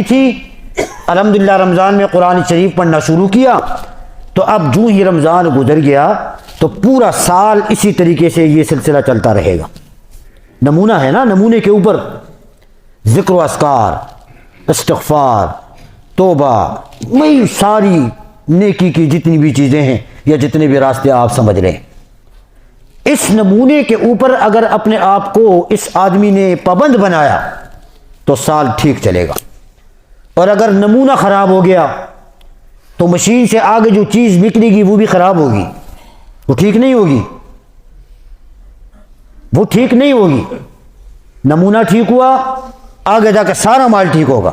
تھی، الحمدللہ رمضان میں قرآن شریف پڑھنا شروع کیا، تو اب جو ہی رمضان گزر گیا تو پورا سال اسی طریقے سے یہ سلسلہ چلتا رہے گا۔ نمونہ ہے نا، نمونے کے اوپر ذکر و اذکار، استغفار، توبہ، وہی ساری نیکی کی جتنی بھی چیزیں ہیں یا جتنے بھی راستے آپ سمجھ رہے ہیں، اس نمونے کے اوپر اگر اپنے آپ کو اس آدمی نے پابند بنایا تو سال ٹھیک چلے گا۔ اور اگر نمونہ خراب ہو گیا تو مشین سے آگے جو چیز نکلے گی وہ بھی خراب ہوگی، وہ ٹھیک نہیں ہوگی، وہ ٹھیک نہیں ہوگی۔ نمونہ ٹھیک ہوا آگے جا کے سارا مال ٹھیک ہوگا،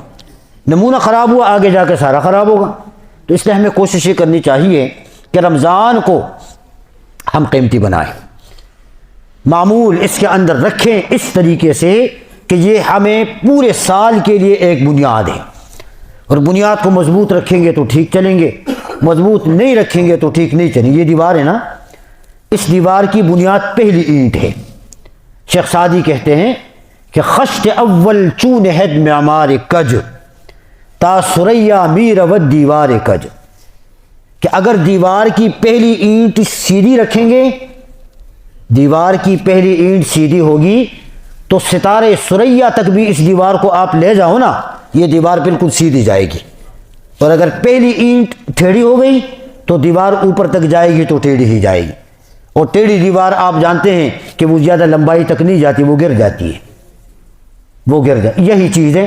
نمونہ خراب ہوا آگے جا کے سارا خراب ہوگا۔ تو اس لیے ہمیں کوشش یہ کرنی چاہیے کہ رمضان کو ہم قیمتی بنائیں، معمول اس کے اندر رکھیں اس طریقے سے کہ یہ ہمیں پورے سال کے لیے ایک بنیاد ہے، اور بنیاد کو مضبوط رکھیں گے تو ٹھیک چلیں گے، مضبوط نہیں رکھیں گے تو ٹھیک نہیں چلیں گے۔ یہ دیوار ہے نا، اس دیوار کی بنیاد پہلی اینٹ ہے۔ شیخ سعدی کہتے ہیں کہ خشت اول چون ہد معمار کج تا سریا میر ود دیوار کج، کہ اگر دیوار کی پہلی اینٹ سیدھی رکھیں گے، دیوار کی پہلی اینٹ سیدھی ہوگی تو ستارے سریا تک بھی اس دیوار کو آپ لے جاؤ نا، یہ دیوار بالکل سیدھی جائے گی۔ اور اگر پہلی اینٹ ٹیڑھی ہو گئی تو دیوار اوپر تک جائے گی تو ٹیڑھی ہی جائے گی، اور ٹیڑھی دیوار آپ جانتے ہیں کہ وہ زیادہ لمبائی تک نہیں جاتی، وہ گر جاتی ہے، وہ گر جاتی۔ یہی چیز ہے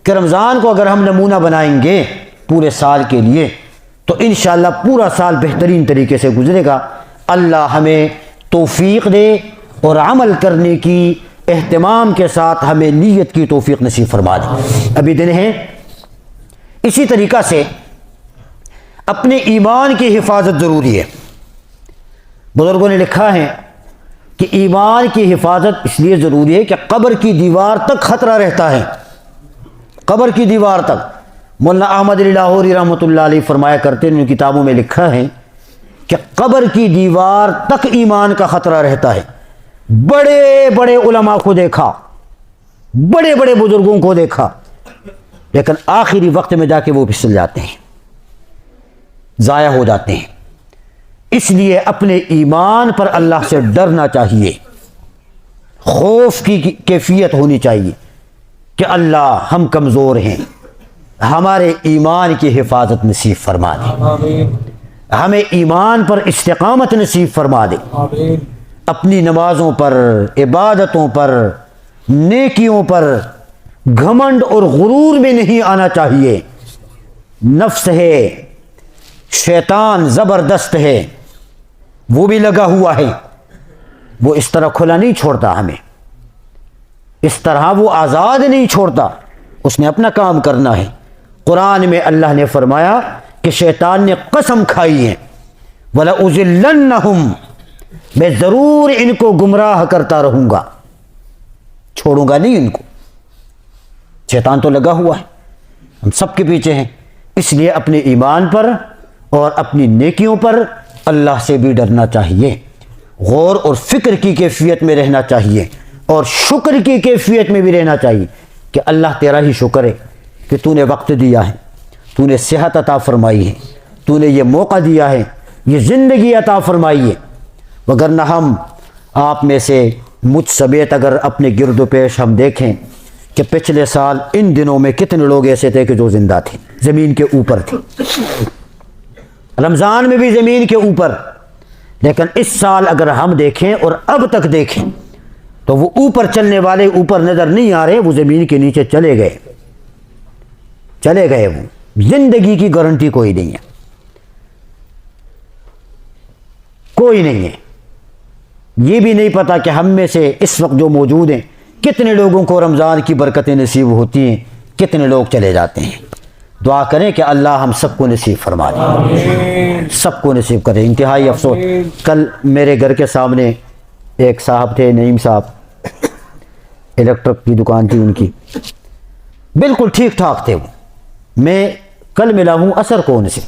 کہ رمضان کو اگر ہم نمونہ بنائیں گے پورے سال کے لیے تو انشاءاللہ پورا سال بہترین طریقے سے گزرے گا۔ اللہ ہمیں توفیق دے اور عمل کرنے کی اہتمام کے ساتھ ہمیں نیت کی توفیق نصیب فرما دے۔ ابھی دن ہے، اسی طریقہ سے اپنے ایمان کی حفاظت ضروری ہے۔ بزرگوں نے لکھا ہے کہ ایمان کی حفاظت اس لیے ضروری ہے کہ قبر کی دیوار تک خطرہ رہتا ہے، قبر کی دیوار تک۔ مولانا احمد علی لاہوری رحمۃ اللہ علیہ فرمایا کرتے ہیں، ان کتابوں میں لکھا ہے کہ قبر کی دیوار تک ایمان کا خطرہ رہتا ہے۔ بڑے بڑے علماء کو دیکھا، بڑے بڑے بزرگوں کو دیکھا، لیکن آخری وقت میں جا کے وہ پھسل جاتے ہیں، ضائع ہو جاتے ہیں۔ اس لیے اپنے ایمان پر اللہ سے ڈرنا چاہیے، خوف کی کیفیت ہونی چاہیے کہ اللہ ہم کمزور ہیں، ہمارے ایمان کی حفاظت نصیب فرما دے، ہمیں ایمان پر استقامت نصیب فرما دے، اپنی نمازوں پر، عبادتوں پر، نیکیوں پر گھمنڈ اور غرور میں نہیں آنا چاہیے۔ نفس ہے، شیطان زبردست ہے، وہ بھی لگا ہوا ہے، وہ اس طرح کھلا نہیں چھوڑتا ہمیں، اس طرح وہ آزاد نہیں چھوڑتا، اس نے اپنا کام کرنا ہے۔ قرآن میں اللہ نے فرمایا کہ شیطان نے قسم کھائی ہے، وَلَأُضِلَّنَّهُمْ، میں ضرور ان کو گمراہ کرتا رہوں گا، چھوڑوں گا نہیں ان کو۔ شیطان تو لگا ہوا ہے، ہم سب کے پیچھے ہیں۔ اس لیے اپنے ایمان پر اور اپنی نیکیوں پر اللہ سے بھی ڈرنا چاہیے، غور اور فکر کی کیفیت میں رہنا چاہیے، اور شکر کی کیفیت میں بھی رہنا چاہیے کہ اللہ تیرا ہی شکر ہے کہ تو نے وقت دیا ہے، تو نے صحت عطا فرمائی ہے، تو نے یہ موقع دیا ہے، یہ زندگی عطا فرمائی ہے۔ وگرنہ ہم آپ میں سے مجھ سمیت اگر اپنے گرد و پیش ہم دیکھیں کہ پچھلے سال ان دنوں میں کتنے لوگ ایسے تھے کہ جو زندہ تھے، زمین کے اوپر تھے، رمضان میں بھی زمین کے اوپر، لیکن اس سال اگر ہم دیکھیں اور اب تک دیکھیں تو وہ اوپر چلنے والے اوپر نظر نہیں آ رہے، وہ زمین کے نیچے چلے گئے، چلے گئے۔ وہ زندگی کی گارنٹی کوئی نہیں ہے، کوئی نہیں ہے۔ یہ بھی نہیں پتا کہ ہم میں سے اس وقت جو موجود ہیں کتنے لوگوں کو رمضان کی برکتیں نصیب ہوتی ہیں، کتنے لوگ چلے جاتے ہیں۔ دعا کریں کہ اللہ ہم سب کو نصیب فرما دے، سب کو نصیب کرے۔ انتہائی افسوس، کل میرے گھر کے سامنے ایک صاحب تھے، نعیم صاحب، الیکٹرک کی دکان تھی ان کی، بالکل ٹھیک ٹھاک تھے وہ، میں کل ملا ہوں عصر کو ان سے،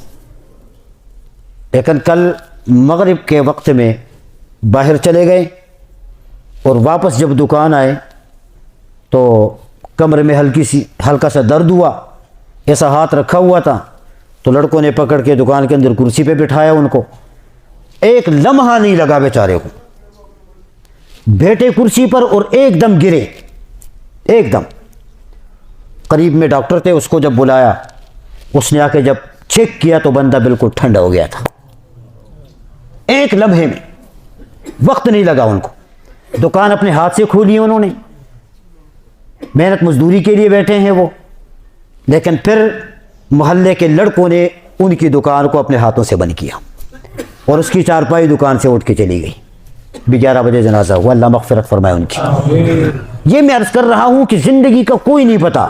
لیکن کل مغرب کے وقت میں باہر چلے گئے اور واپس جب دکان آئے تو کمرے میں ہلکا سا درد ہوا، ایسا ہاتھ رکھا ہوا تھا تو لڑکوں نے پکڑ کے دکان کے اندر کرسی پہ بٹھایا ان کو، ایک لمحہ نہیں لگا بیچارے کو، بیٹھے کرسی پر اور ایک دم گرے، ایک دم۔ قریب میں ڈاکٹر تھے، اس کو جب بلایا، اس نے آ کے جب چیک کیا تو بندہ بالکل ٹھنڈا ہو گیا تھا، ایک لمحے میں، وقت نہیں لگا ان کو۔ دکان اپنے ہاتھ سے کھولی انہوں نے، محنت مزدوری کے لیے بیٹھے ہیں وہ، لیکن پھر محلے کے لڑکوں نے ان کی دکان کو اپنے ہاتھوں سے بند کیا اور اس کی چارپائی دکان سے اٹھ کے چلی گئی۔ 11 بجے جنازہ ہوا، اللہ مغفرت فرمائے ان کی۔ یہ میں عرض کر رہا ہوں کہ زندگی کا کوئی نہیں پتا،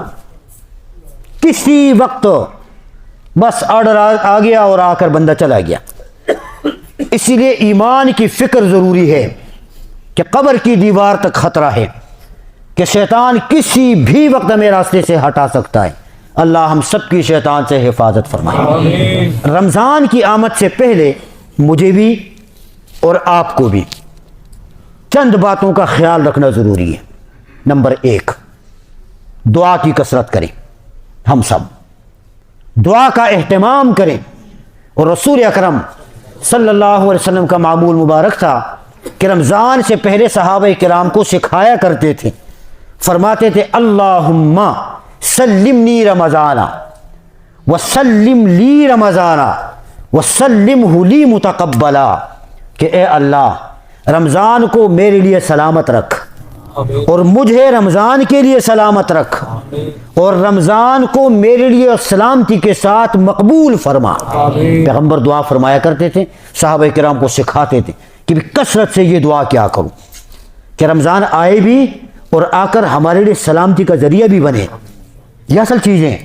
کسی وقت بس آرڈر آ گیا اور آ کر بندہ چلا گیا۔ اسی لیے ایمان کی فکر ضروری ہے کہ قبر کی دیوار تک خطرہ ہے کہ شیطان کسی بھی وقت ہمیں راستے سے ہٹا سکتا ہے۔ اللہ ہم سب کی شیطان سے حفاظت فرمائے۔ رمضان کی آمد سے پہلے مجھے بھی اور آپ کو بھی چند باتوں کا خیال رکھنا ضروری ہے۔ نمبر 1، دعا کی کثرت کریں، ہم سب دعا کا اہتمام کریں۔ اور رسول اکرم صلی اللہ علیہ وسلم کا معمول مبارک تھا کہ رمضان سے پہلے صحابہ کرام کو سکھایا کرتے تھے، فرماتے تھے اللہم سلمنی رمضانا وسلم لی رمضانا وسلمہ لی متقبلا، کہ اے اللہ رمضان کو میرے لیے سلامت رکھ اور مجھے رمضان کے لیے سلامت رکھ، اور رمضان کو میرے لیے سلامتی کے ساتھ مقبول فرما۔ پیغمبر دعا فرمایا کرتے تھے، صحابہ کرام کو سکھاتے تھے کہ کثرت سے یہ دعا کیا کروں کہ رمضان آئے بھی اور آ کر ہمارے لیے سلامتی کا ذریعہ بھی بنے۔ یہ اصل چیزیں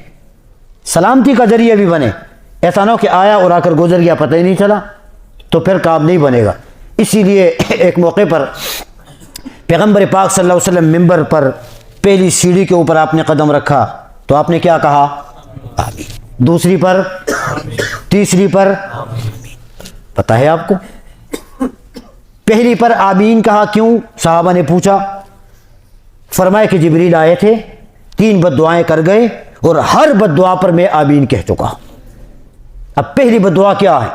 سلامتی کا ذریعہ بھی بنے، ایسا نہ ہو کہ آیا اور آ کر گزر گیا پتہ ہی نہیں چلا، تو پھر کام نہیں بنے گا۔ اسی لیے ایک موقع پر پیغمبر پاک صلی اللہ علیہ وسلم ممبر پر پہلی سیڑھی کے اوپر آپ نے قدم رکھا تو آپ نے کیا کہا؟ آمین۔ دوسری پر، تیسری پر، پتہ ہے آپ کو؟ پہلی پر آمین کہا کیوں؟ صحابہ نے پوچھا، فرمایا کہ جبریل آئے تھے، 3 بد دعائیں کر گئے اور ہر بد دعا پر میں آمین کہہ چکا۔ اب پہلی بد دعا کیا ہے؟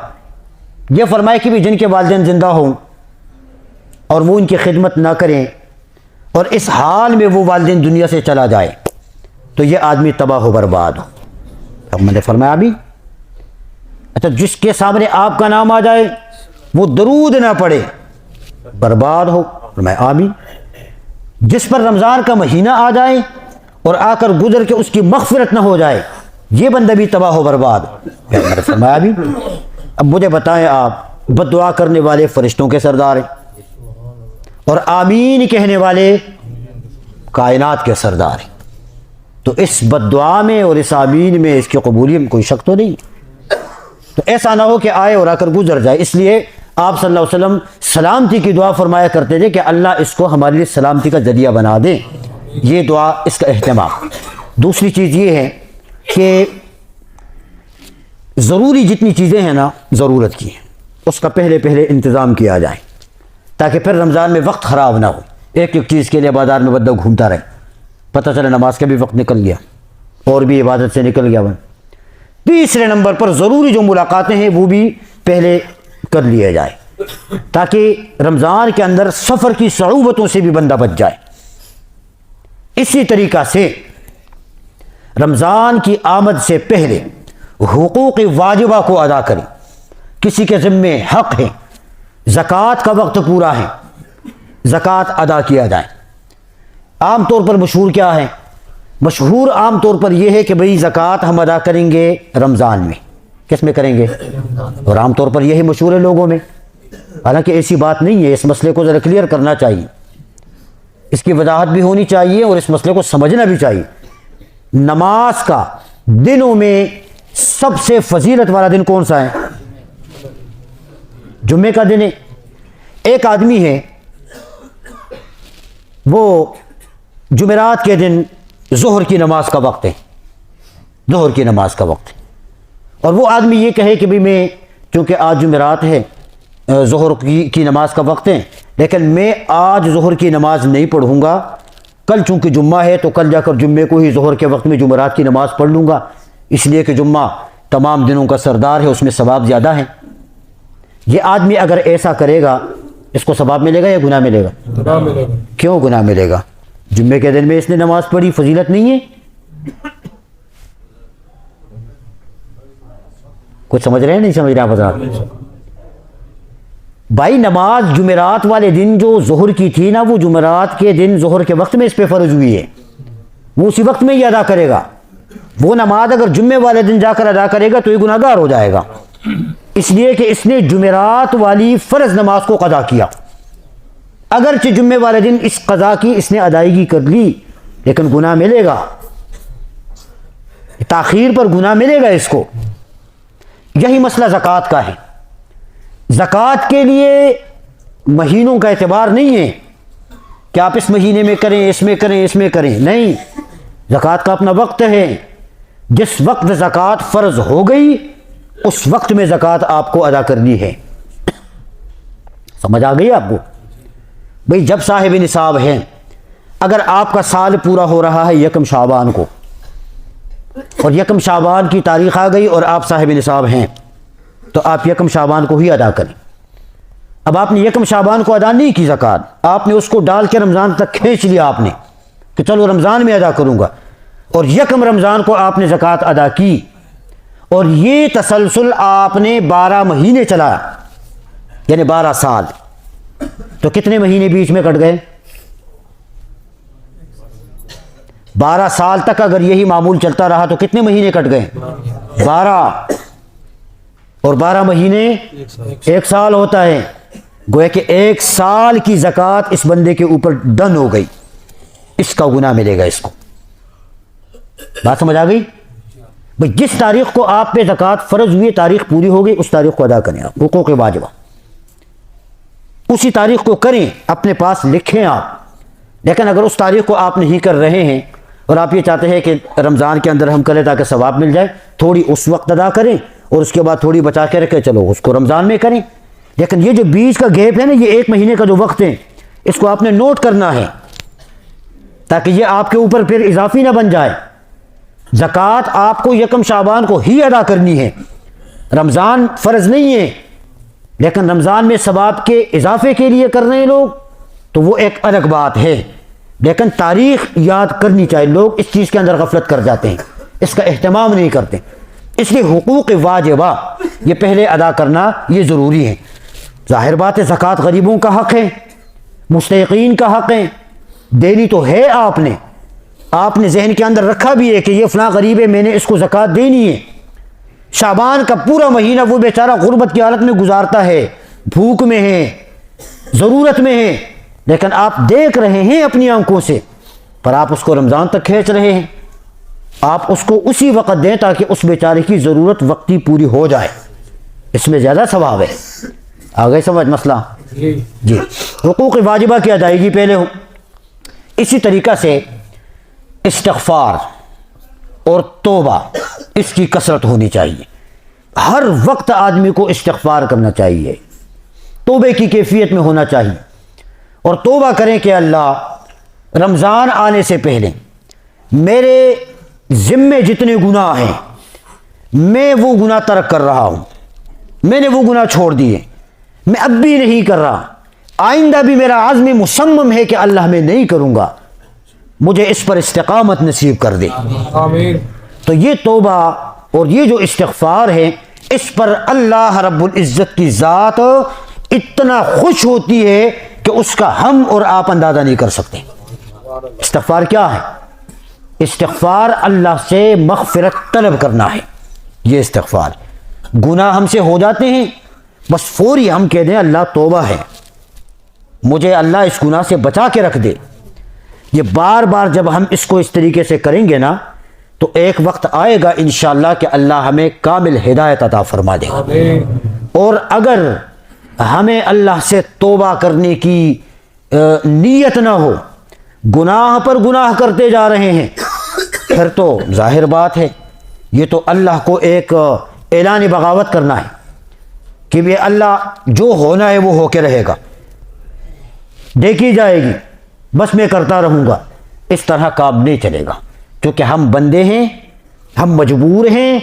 یہ فرمایا کہ بھی جن کے والدین زندہ ہوں اور وہ ان کی خدمت نہ کریں اور اس حال میں وہ والدین دنیا سے چلا جائے تو یہ آدمی تباہ و برباد ہو۔ اب میں نے فرمایا بھی اچھا جس کے سامنے آپ کا نام آ جائے وہ درود نہ پڑے برباد ہو، میں آمین۔ جس پر رمضان کا مہینہ آ جائے اور آ کر گزر کے اس کی مغفرت نہ ہو جائے یہ بندہ بھی تباہ و برباد، میں نے فرمایا بھی۔ اب مجھے بتائیں، آپ بد دعا کرنے والے فرشتوں کے سردار ہیں اور آمین کہنے والے کائنات کے سردار ہیں، تو اس بد دعا میں اور اس آمین میں اس کی قبولیت میں کوئی شک تو نہیں۔ تو ایسا نہ ہو کہ آئے اور آ کر گزر جائے۔ اس لیے آپ صلی اللہ علیہ وسلم سلامتی کی دعا فرمایا کرتے تھے کہ اللہ اس کو ہمارے لیے سلامتی کا ذریعہ بنا دے، یہ دعا، اس کا اہتمام۔ دوسری چیز یہ ہے کہ ضروری جتنی چیزیں ہیں نا ضرورت کی ہیں اس کا پہلے انتظام کیا جائے تاکہ پھر رمضان میں وقت خراب نہ ہو۔ ایک چیز کے لیے بازار میں بندہ گھومتا رہے، پتہ چلے نماز کا بھی وقت نکل گیا اور بھی عبادت سے نکل گیا۔ تیسرے نمبر پر ضروری جو ملاقاتیں ہیں وہ بھی پہلے کر لیا جائے تاکہ رمضان کے اندر سفر کی صعوبتوں سے بھی بندہ بچ جائے۔ اسی طریقہ سے رمضان کی آمد سے پہلے حقوق واجبہ کو ادا کریں۔ کسی کے ذمے حق ہے، زکوٰۃ کا وقت پورا ہے، زکوٰۃ ادا کیا جائے۔ عام طور پر مشہور کیا ہے؟ مشہور عام طور پر یہ ہے کہ بھئی زکوٰۃ ہم ادا کریں گے رمضان میں۔ کس میں کریں گے؟ اور عام طور پر یہی مشہور ہے لوگوں میں، حالانکہ ایسی بات نہیں ہے۔ اس مسئلے کو ذرا کلیئر کرنا چاہیے، اس کی وضاحت بھی ہونی چاہیے اور اس مسئلے کو سمجھنا بھی چاہیے۔ نماز کا دنوں میں سب سے فضیلت والا دن کون سا ہے؟ جمعے کا دن ہے۔ ایک آدمی ہے وہ جمعرات کے دن ظہر کی نماز کا وقت ہے، ظہر کی نماز کا وقت ہے، اور وہ آدمی یہ کہے کہ بھی میں چونکہ آج جمعرات ہے ظہر کی نماز کا وقت ہے لیکن میں آج ظہر کی نماز نہیں پڑھوں گا، کل چونکہ جمعہ ہے تو کل جا کر جمعے کو ہی ظہر کے وقت میں جمعرات کی نماز پڑھ لوں گا۔ اس لیے کہ جمعہ تمام دنوں کا سردار ہے، اس میں ثواب زیادہ ہے۔ یہ آدمی اگر ایسا کرے گا اس کو ثواب ملے گا یا گناہ ملے گا؟ گناہ ملے گا۔ کیوں گناہ ملے گا؟ جمعے کے دن میں اس نے نماز پڑھی، فضیلت نہیں ہے؟ کچھ سمجھ رہے ہیں نہیں سمجھ رہے آپ حضرات؟ بھائی نماز جمعرات والے دن جو ظہر کی تھی نا، وہ جمعرات کے دن ظہر کے وقت میں اس پہ فرض ہوئی ہے، وہ اسی وقت میں ہی ادا کرے گا۔ وہ نماز اگر جمعے والے دن جا کر ادا کرے گا تو یہ گناہ گار ہو جائے گا، اس لیے کہ اس نے جمعرات والی فرض نماز کو قضا کیا۔ اگرچہ جمعے والے دن اس قضا کی اس نے ادائیگی کر لی، لیکن گناہ ملے گا، تاخیر پر گناہ ملے گا اس کو۔ یہی مسئلہ زکوٰۃ کا ہے۔ زکوٰۃ کے لیے مہینوں کا اعتبار نہیں ہے کہ آپ اس مہینے میں کریں، اس میں کریں، اس میں کریں، نہیں، زکوٰۃ کا اپنا وقت ہے۔ جس وقت زکوٰۃ فرض ہو گئی اس وقت میں زکوٰۃ آپ کو ادا کرنی ہے۔ سمجھ آ گئی آپ کو؟ بھئی جب صاحب نصاب ہیں، اگر آپ کا سال پورا ہو رہا ہے یکم شعبان کو، اور یکم شعبان کی تاریخ آ گئی اور آپ صاحب نصاب ہیں، تو آپ یکم شعبان کو ہی ادا کریں۔ اب آپ نے یکم شعبان کو ادا نہیں کی زکوٰۃ، آپ نے اس کو ڈال کے رمضان تک کھینچ لیا آپ نے کہ چلو رمضان میں ادا کروں گا، اور یکم رمضان کو آپ نے زکوٰۃ ادا کی، اور یہ تسلسل آپ نے 12 مہینے چلایا، یعنی 12 سال، تو کتنے مہینے بیچ میں کٹ گئے؟ 12 سال تک اگر یہی معمول چلتا رہا تو کتنے مہینے کٹ گئے؟ 12، اور 12 مہینے 1 سال ہوتا ہے، گویا کہ 1 سال کی زکوٰۃ اس بندے کے اوپر ڈن ہو گئی، اس کا گناہ ملے گا اس کو۔ بات سمجھ آ گئی؟ بھئی جس تاریخ کو آپ پہ زکوٰۃ فرض ہوئی، تاریخ پوری ہو گئی، اس تاریخ کو ادا کریں آپ، حقوق واجبہ اسی تاریخ کو کریں، اپنے پاس لکھیں آپ۔ لیکن اگر اس تاریخ کو آپ نہیں کر رہے ہیں اور آپ یہ چاہتے ہیں کہ رمضان کے اندر ہم کریں تاکہ ثواب مل جائے، تھوڑی اس وقت ادا کریں اور اس کے بعد تھوڑی بچا کے رکھیں، چلو اس کو رمضان میں کریں۔ لیکن یہ جو بیچ کا گیپ ہے نا، یہ 1 مہینے کا جو وقت ہے، اس کو آپ نے نوٹ کرنا ہے تاکہ یہ آپ کے اوپر پھر اضافی نہ بن جائے۔ زکوٰۃ آپ کو یکم شعبان کو ہی ادا کرنی ہے، رمضان فرض نہیں ہے، لیکن رمضان میں ثواب کے اضافے کے لیے کر رہے ہیں لوگ تو وہ ایک الگ بات ہے، لیکن تاریخ یاد کرنی چاہیے۔ لوگ اس چیز کے اندر غفلت کر جاتے ہیں، اس کا اہتمام نہیں کرتے، اس لیے حقوق واجبہ یہ پہلے ادا کرنا یہ ضروری ہے۔ ظاہر بات ہے زکوٰۃ غریبوں کا حق ہے، مستحقین کا حق ہے، دینی تو ہے۔ آپ نے ذہن کے اندر رکھا بھی ہے کہ یہ فلاں غریب ہے، میں نے اس کو زکوٰۃ دینی ہے۔ شعبان کا پورا مہینہ وہ بیچارہ غربت کی حالت میں گزارتا ہے، بھوک میں ہے، ضرورت میں ہے، لیکن آپ دیکھ رہے ہیں اپنی آنکھوں سے، پر آپ اس کو رمضان تک کھینچ رہے ہیں۔ آپ اس کو اسی وقت دیں تاکہ اس بیچارے کی ضرورت وقتی پوری ہو جائے، اس میں زیادہ ثواب ہے۔ آگے سمجھ مسئلہ؟ جی، حقوق واجبہ کی ادائیگی پہلے ہو۔ اسی طریقہ سے استغفار اور توبہ، اس کی کثرت ہونی چاہیے۔ ہر وقت آدمی کو استغفار کرنا چاہیے، توبے کی کیفیت میں ہونا چاہیے، اور توبہ کریں کہ اللہ رمضان آنے سے پہلے میرے ذمے جتنے گناہ ہیں میں وہ گناہ ترک کر رہا ہوں، میں نے وہ گناہ چھوڑ دیے، میں اب بھی نہیں کر رہا، آئندہ بھی میرا عزم مصمم ہے کہ اللہ میں نہیں کروں گا، مجھے اس پر استقامت نصیب کر دے۔ آمین۔ تو یہ توبہ اور یہ جو استغفار ہے، اس پر اللہ رب العزت کی ذات اتنا خوش ہوتی ہے کہ اس کا ہم اور آپ اندازہ نہیں کر سکتے۔ استغفار کیا ہے؟ استغفار اللہ سے مغفرت طلب کرنا ہے۔ یہ استغفار، گناہ ہم سے ہو جاتے ہیں، بس فوری ہم کہہ دیں اللہ توبہ ہے، مجھے اللہ اس گناہ سے بچا کے رکھ دے۔ یہ بار بار جب ہم اس کو اس طریقے سے کریں گے نا، تو ایک وقت آئے گا انشاءاللہ کہ اللہ ہمیں کامل ہدایت عطا فرما دے گا۔ اور اگر ہمیں اللہ سے توبہ کرنے کی نیت نہ ہو، گناہ پر گناہ کرتے جا رہے ہیں، پھر تو ظاہر بات ہے یہ تو اللہ کو ایک اعلان بغاوت کرنا ہے کہ یہ اللہ جو ہونا ہے وہ ہو کے رہے گا، دیکھی جائے گی، بس میں کرتا رہوں گا۔ اس طرح کام نہیں چلے گا، کیونکہ ہم بندے ہیں، ہم مجبور ہیں،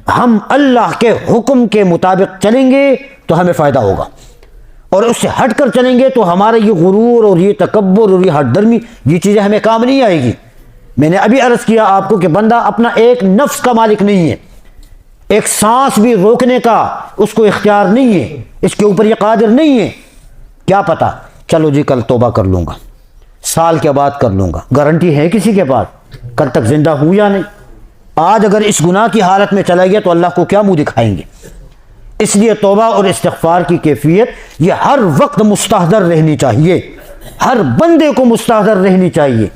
ہم اللہ کے حکم کے مطابق چلیں گے تو ہمیں فائدہ ہوگا، اور اس سے ہٹ کر چلیں گے تو ہمارا یہ غرور اور یہ تکبر اور یہ ہٹ درمی، یہ چیزیں ہمیں کام نہیں آئے گی۔ میں نے ابھی عرض کیا آپ کو کہ بندہ اپنا ایک نفس کا مالک نہیں ہے، ایک سانس بھی روکنے کا اس کو اختیار نہیں ہے، اس کے اوپر یہ قادر نہیں ہے۔ کیا پتا چلو جی کل توبہ کر لوں گا، سال کے بعد کر لوں گا، گارنٹی ہے کسی کے پاس کل تک زندہ ہوں یا نہیں؟ آج اگر اس گناہ کی حالت میں چلا گیا تو اللہ کو کیا منہ دکھائیں گے؟ اس لیے توبہ اور استغفار کی کیفیت یہ ہر وقت مستحضر رہنی چاہیے، ہر بندے کو مستحضر رہنی چاہیے،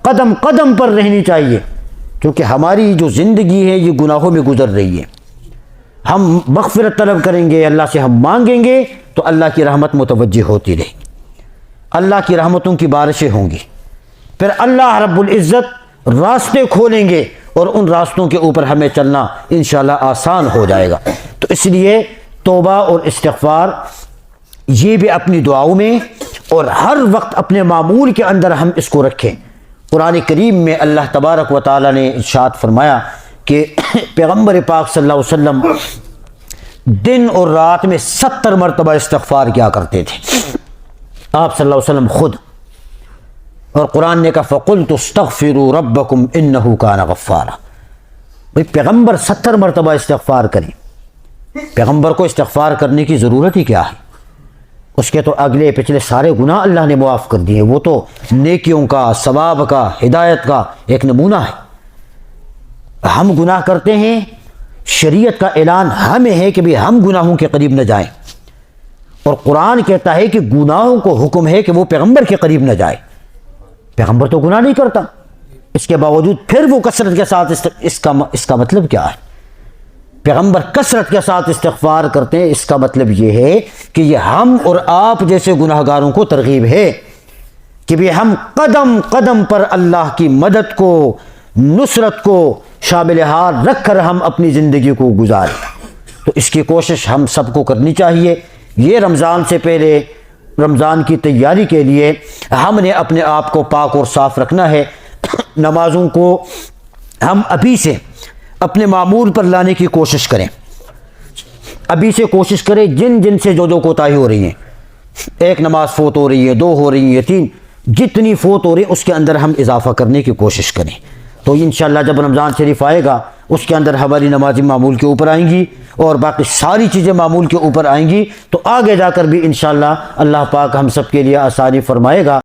قدم قدم پر رہنی چاہیے، کیونکہ ہماری جو زندگی ہے یہ گناہوں میں گزر رہی ہے۔ ہم مغفرت طلب کریں گے، اللہ سے ہم مانگیں گے تو اللہ کی رحمت متوجہ ہوتی رہے گی، اللہ کی رحمتوں کی بارشیں ہوں گی، پھر اللہ رب العزت راستے کھولیں گے اور ان راستوں کے اوپر ہمیں چلنا انشاءاللہ آسان ہو جائے گا۔ تو اس لیے توبہ اور استغفار یہ بھی اپنی دعاؤں میں اور ہر وقت اپنے معمول کے اندر ہم اس کو رکھیں۔ قرآن کریم میں اللہ تبارک و تعالی نے ارشاد فرمایا کہ پیغمبر پاک صلی اللہ علیہ وسلم دن اور رات میں 70 مرتبہ استغفار کیا کرتے تھے، آپ صلی اللہ علیہ وسلم خود، اور قرآن نے کہا فَقُلْتُ اسْتَغْفِرُوا رَبَّكُمْ إِنَّهُ كَانَ غَفَّارًا۔ بھئی پیغمبر 70 مرتبہ استغفار کریں، پیغمبر کو استغفار کرنے کی ضرورت ہی کیا ہے؟ اس کے تو اگلے پچھلے سارے گناہ اللہ نے معاف کر دیے، وہ تو نیکیوں کا، ثواب کا، ہدایت کا ایک نمونہ ہے۔ ہم گناہ کرتے ہیں، شریعت کا اعلان ہمیں ہے کہ بھی ہم گناہوں کے قریب نہ جائیں، اور قرآن کہتا ہے کہ گناہوں کو حکم ہے کہ وہ پیغمبر کے قریب نہ جائے۔ پیغمبر تو گناہ نہیں کرتا، اس کے باوجود پھر وہ کثرت کے ساتھ اس کا مطلب کیا ہے؟ پیغمبر کثرت کے ساتھ استغفار کرتے ہیں، اس کا مطلب یہ ہے کہ یہ ہم اور آپ جیسے گناہ گاروں کو ترغیب ہے کہ بھی ہم قدم قدم پر اللہ کی مدد کو، نصرت کو شامل حال رکھ کر ہم اپنی زندگی کو گزاریں۔ تو اس کی کوشش ہم سب کو کرنی چاہیے۔ یہ رمضان سے پہلے، رمضان کی تیاری کے لیے ہم نے اپنے آپ کو پاک اور صاف رکھنا ہے۔ نمازوں کو ہم ابھی سے اپنے معمول پر لانے کی کوشش کریں، ابھی سے کوشش کریں، جن سے جو کوتاہی ہو رہی ہیں، ایک نماز فوت ہو رہی ہے، 2 ہو رہی ہیں، 3، جتنی فوت ہو رہی ہے اس کے اندر ہم اضافہ کرنے کی کوشش کریں۔ تو انشاءاللہ جب رمضان شریف آئے گا اس کے اندر ہماری نمازی معمول کے اوپر آئیں گی اور باقی ساری چیزیں معمول کے اوپر آئیں گی، تو آگے جا کر بھی انشاءاللہ اللہ پاک ہم سب کے لیے آسانی فرمائے گا۔